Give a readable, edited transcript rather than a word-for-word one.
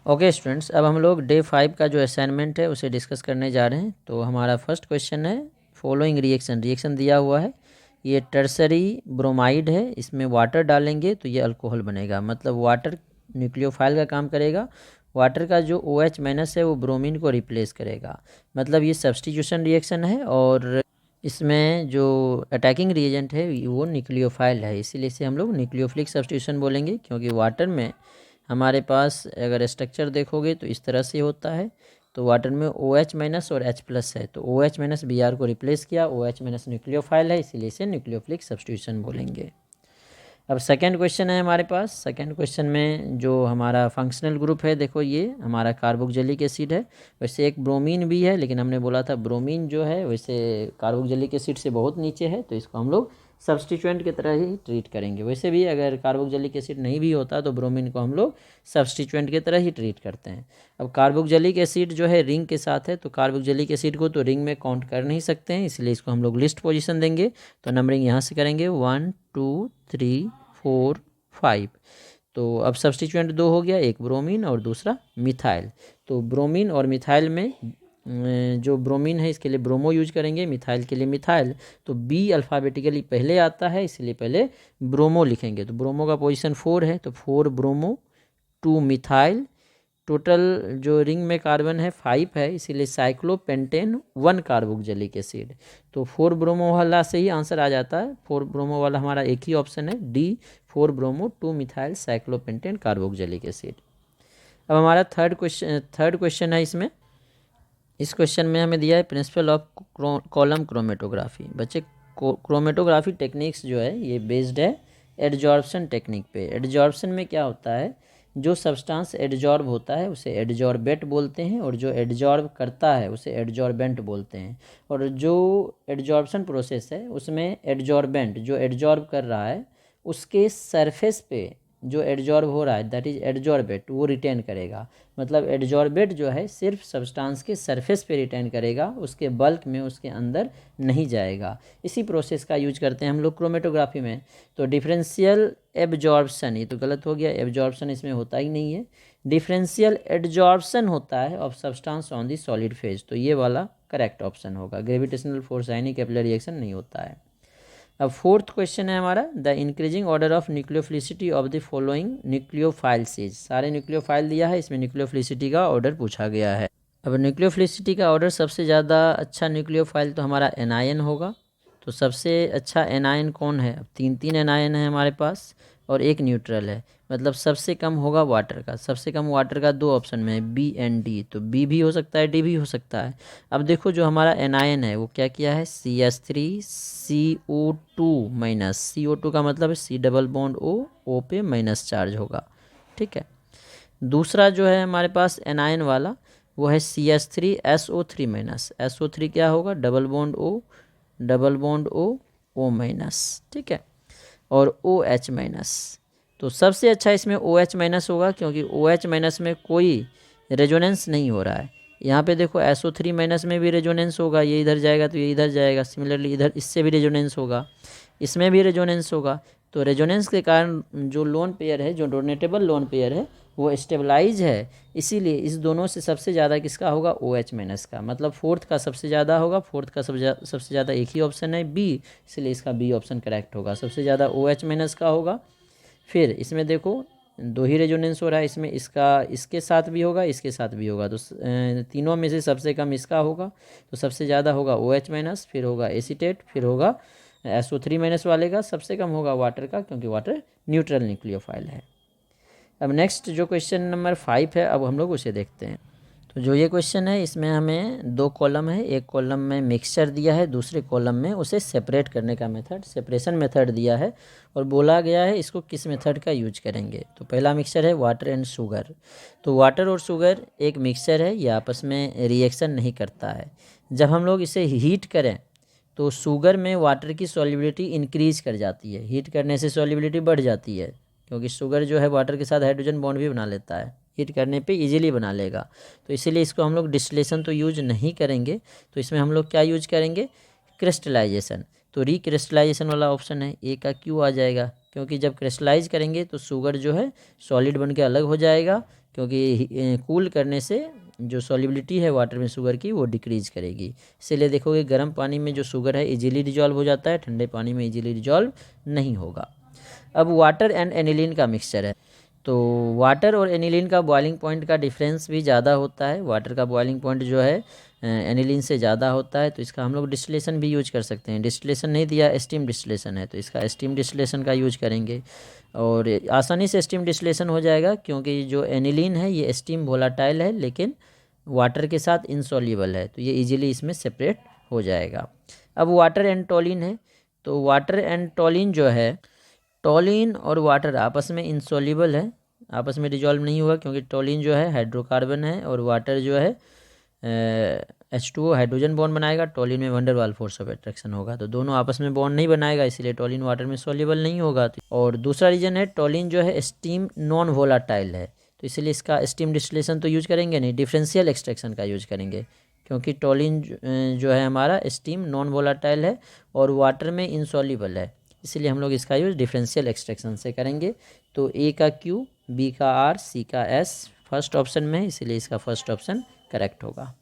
Okay students, अब हम लोग डे 5 का जो असाइनमेंट है उसे डिस्कस करने जा रहे हैं। तो हमारा फर्स्ट क्वेश्चन है फॉलोइंग रिएक्शन दिया हुआ है। ये टर्सरी ब्रोमाइड है, इसमें वाटर डालेंगे तो ये अल्कोहल बनेगा, मतलब वाटर न्यूक्लियोफाइल का काम करेगा। वाटर का जो OH माइनस है वो ब्रोमीन को रिप्लेस करेगा, मतलब ये सब्स्टिट्यूशन रिएक्शन है। और इसमें जो अटैकिंग रिएजेंट है वो न्यूक्लियोफाइल है, इसीलिए इसे हम लोग न्यूक्लियोफिलिक सब्स्टिट्यूशन बोलेंगे। क्योंकि वाटर में हमारे पास अगर स्ट्रक्चर देखोगे तो इस तरह से होता है। तो वाटर में OH माइनस और H प्लस है, तो OH माइनस Br को रिप्लेस किया, OH माइनस न्यूक्लियोफाइल है, इसीलिए इसे न्यूक्लियोफिलिक सब्स्टिट्यूशन बोलेंगे। अब सेकेंड क्वेश्चन है हमारे पास। सेकेंड क्वेश्चन में जो हमारा फंक्शनल ग्रुप है, देखो ये हमारा कार्बोक्जिलिक एसिड है। वैसे एक ब्रोमीन भी है, लेकिन हमने बोला था ब्रोमीन जो है वैसे कार्बोक्जिलिक एसिड से बहुत नीचे है, तो इसको हम लोग सब्स्टिट्यूएंट की तरह ही ट्रीट करेंगे। वैसे भी अगर कार्बोक्जिलिक एसिड नहीं भी होता तो ब्रोमीन को हम लोग सब्स्टिट्यूएंट की तरह ही ट्रीट करते हैं। अब कार्बोक्जिलिक एसिड जो है रिंग के साथ है, तो कार्बोक्जिलिक एसिड को तो रिंग में काउंट कर नहीं सकते हैं, इसलिए इसको हम लोग लिस्ट पोजीशन देंगे। तो नंबरिंग यहाँ से करेंगे 1 2 3 4 5। तो अब सब्स्टिट्यूएंट दो हो गया, एक ब्रोमीन और दूसरा मिथाइल। तो ब्रोमीन और मिथाइल में जो ब्रोमीन है इसके लिए ब्रोमो यूज करेंगे, मिथाइल के लिए मिथाइल। तो बी अल्फ़ाबेटिकली पहले आता है, इसलिए पहले ब्रोमो लिखेंगे। तो ब्रोमो का पोजीशन 4 है, तो 4 ब्रोमो 2 मिथाइल। टोटल जो रिंग में कार्बन है 5 है, इसीलिए साइक्लोपेंटेन 1 कार्बोक्जिलिक एसिड। तो 4 ब्रोमो वाला से ही आंसर आ जाता है। 4 ब्रोमो वाला हमारा एक ही ऑप्शन है, D 4 bromo 2 methyl cyclopentane carboxylic acid. अब हमारा थर्ड क्वेश्चन है इसमें। इस क्वेश्चन में हमें दिया है प्रिंसिपल ऑफ कॉलम क्रोमेटोग्राफी। बच्चे क्रोमेटोग्राफी टेक्निक्स जो है ये बेस्ड है एडजॉर्प्शन टेक्निक पे। एडजॉर्प्शन में क्या होता है, जो सब्सटेंस एडजॉर्ब होता है उसे एडजॉर्बेट बोलते हैं, और जो एडजॉर्ब करता है उसे एडजॉर्बेंट बोलते हैं। और जो एडजॉर्प्शन प्रोसेस है उसमें एडजॉर्बेंट जो एडजॉर्ब कर रहा है उसके सरफेस पे जो एडजॉर्ब हो रहा है दैट इज एडजॉर्बेट वो रिटेन करेगा। मतलब एडजॉर्बेट जो है सिर्फ सब्सटेंस के सरफेस पे रिटेन करेगा, उसके बल्क में उसके अंदर नहीं जाएगा। इसी प्रोसेस का यूज करते हैं हम लोग क्रोमेटोग्राफी में। तो डिफरेंशियल एब्जॉर्प्शन, ये तो गलत हो गया, एब्जॉर्प्शन इसमें होता ही नहीं है। डिफरेंशियल एडजॉर्प्शन होता है of substance on the solid phase, तो ये वाला करेक्ट ऑप्शन होगा। ग्रेविटेशनल फोर्स यानी कैपिलरी रिएक्शन नहीं होता है। अब फोर्थ क्वेश्चन है हमारा, the increasing order of nucleophilicity of the following nucleophiles. सारे न्यूक्लियोफाइल दिया है, इसमें न्यूक्लियोफिलिसिटी का ऑर्डर पूछा गया है। अब न्यूक्लियोफिलिसिटी का ऑर्डर सबसे ज़्यादा अच्छा न्यूक्लियोफाइल तो हमारा एनायन होगा। तो सबसे अच्छा एनायन कौन है, अब तीन एनायन है हमारे पास और एक न्यूट्रल है, मतलब सबसे कम होगा वाटर का। सबसे कम वाटर का दो ऑप्शन में है, बी एंड डी। तो बी भी हो सकता है, डी भी हो सकता है। अब देखो जो हमारा एनायन है वो क्या किया है, CH3CO2 माइनस। CO2 का मतलब है C डबल बॉन्ड O पे माइनस चार्ज होगा, ठीक है। दूसरा जो है हमारे पास एनायन वाला वो है CH3SO3 माइनस। SO3 क्या होगा, डबल बॉन्ड O माइनस, ठीक है, और OH माइनस। तो सबसे अच्छा इसमें OH माइनस होगा, क्योंकि OH माइनस में कोई रेजोनेंस नहीं हो रहा है। यहाँ पे देखो SO3 माइनस में भी रेजोनेंस होगा, ये इधर जाएगा तो ये इधर जाएगा। सिमिलरली इधर इससे भी रेजोनेंस होगा, इसमें भी रेजोनेंस होगा। तो रेजोनेंस के कारण जो लोन पेयर है, जो डोनेटेबल लोन पेयर है वो स्टेबलाइज है। इसीलिए इस दोनों से सबसे ज़्यादा किसका होगा, OH माइनस का। मतलब फोर्थ का सबसे ज़्यादा होगा, फोर्थ का सबसे ज़्यादा एक ही ऑप्शन है बी, इसलिए इसका बी ऑप्शन करेक्ट होगा। सबसे ज़्यादा OH माइनस का होगा। फिर इसमें देखो दो ही रेजोनेंस हो रहा है, इसमें इसका इसके साथ भी होगा, इसके साथ भी होगा। तो तीनों में से सबसे कम इसका होगा, तो सबसे ज़्यादा होगा OH माइनस, फिर होगा एसीटेट, फिर होगा SO3 माइनस वाले का सबसे कम होगा वाटर का, क्योंकि वाटर न्यूट्रल न्यूक्लियोफाइल है। अब नेक्स्ट जो क्वेश्चन नंबर 5 है, अब हम लोग उसे देखते हैं। तो जो ये क्वेश्चन है इसमें हमें दो कॉलम है, एक कॉलम में मिक्सचर दिया है, दूसरे कॉलम में उसे सेपरेट करने का मेथड, सेपरेशन मेथड दिया है, और बोला गया है इसको किस मेथड का यूज करेंगे। तो पहला मिक्सचर है वाटर एंड शुगर। तो वाटर और शुगर एक मिक्सचर है, ये आपस में रिएक्शन नहीं करता है। जब हम लोग इसे हीट करें तो शुगर में वाटर की सॉल्युबिलिटी इंक्रीज कर जाती है, हीट करने से सॉल्युबिलिटी बढ़ जाती है, क्योंकि शुगर जो है वाटर के साथ हाइड्रोजन बॉन्ड भी बना लेता है, हीट करने पे इजीली बना लेगा। तो इसीलिए इसको हम लोग डिस्टिलेशन तो यूज नहीं करेंगे। तो इसमें हम लोग क्या यूज करेंगे, क्रिस्टलाइजेशन। तो रिक्रिस्टलाइजेशन वाला ऑप्शन है, ए का क्यू आ जाएगा, क्योंकि जब क्रिस्टलाइज करेंगे तो शुगर जो है सॉलिड बन के अलग हो जाएगा, क्योंकि कूल करने से जो सॉलिबिलिटी है वाटर में शुगर की वो डिक्रीज़ करेगी। इसीलिए देखोगे गर्म पानी में जो शुगर है इजीली डिजॉल्व हो जाता है, ठंडे पानी में इजीली डिजॉल्व नहीं होगा। अब वाटर एंड एनिलीन का मिक्सचर है, तो वाटर और एनिलीन का बॉइलिंग पॉइंट का डिफरेंस भी ज़्यादा होता है। वाटर का बॉइलिंग पॉइंट जो है एनिलीन से ज़्यादा होता है, तो इसका हम लोग डिस्टिलेशन भी यूज कर सकते हैं। डिस्टिलेशन नहीं दिया, स्टीम डिस्टिलेशन है, तो इसका स्टीम डिस्टिलेशन का यूज करेंगे और आसानी से स्टीम डिस्टिलेशन हो जाएगा, क्योंकि जो एनिलीन है ये स्टीम वोलाटाइल है लेकिन वाटर के साथ इनसॉल्युबल है, तो ये इजीली इसमें सेपरेट हो जाएगा। अब वाटर एंड टोलिन है, तो वाटर एंड टोलिन जो है, टोलिन और वाटर आपस में इनसॉल्युबल है, आपस में डिजॉल्व नहीं हुआ, क्योंकि टोलिन जो है हाइड्रोकार्बन है और वाटर जो है H2O हाइड्रोजन बॉन्ड बनाएगा, टोलिन में वंडर वाल फोर्स ऑफ अट्रैक्शन होगा, तो दोनों आपस में बॉन्ड नहीं बनाएगा, इसीलिए टोलिन वाटर में सॉल्युबल नहीं होगा। और दूसरा रीजन है टोलिन जो है स्टीम नॉन वोलाटाइल है, तो इसलिए इसका स्टीम डिस्टिलेशन तो यूज करेंगे नहीं, डिफरेंशियल एक्सट्रैक्शन का यूज करेंगे, क्योंकि टोलिन जो है हमारा स्टीम नॉन वोलाटाइल है और वाटर में इनसॉल्युबल है, इसलिए हम लोग इसका यूज़ डिफरेंशियल एक्सट्रैक्शन से करेंगे। तो ए का Q, बी का R, सी का S फर्स्ट ऑप्शन में, इसलिए इसका फर्स्ट ऑप्शन करेक्ट होगा।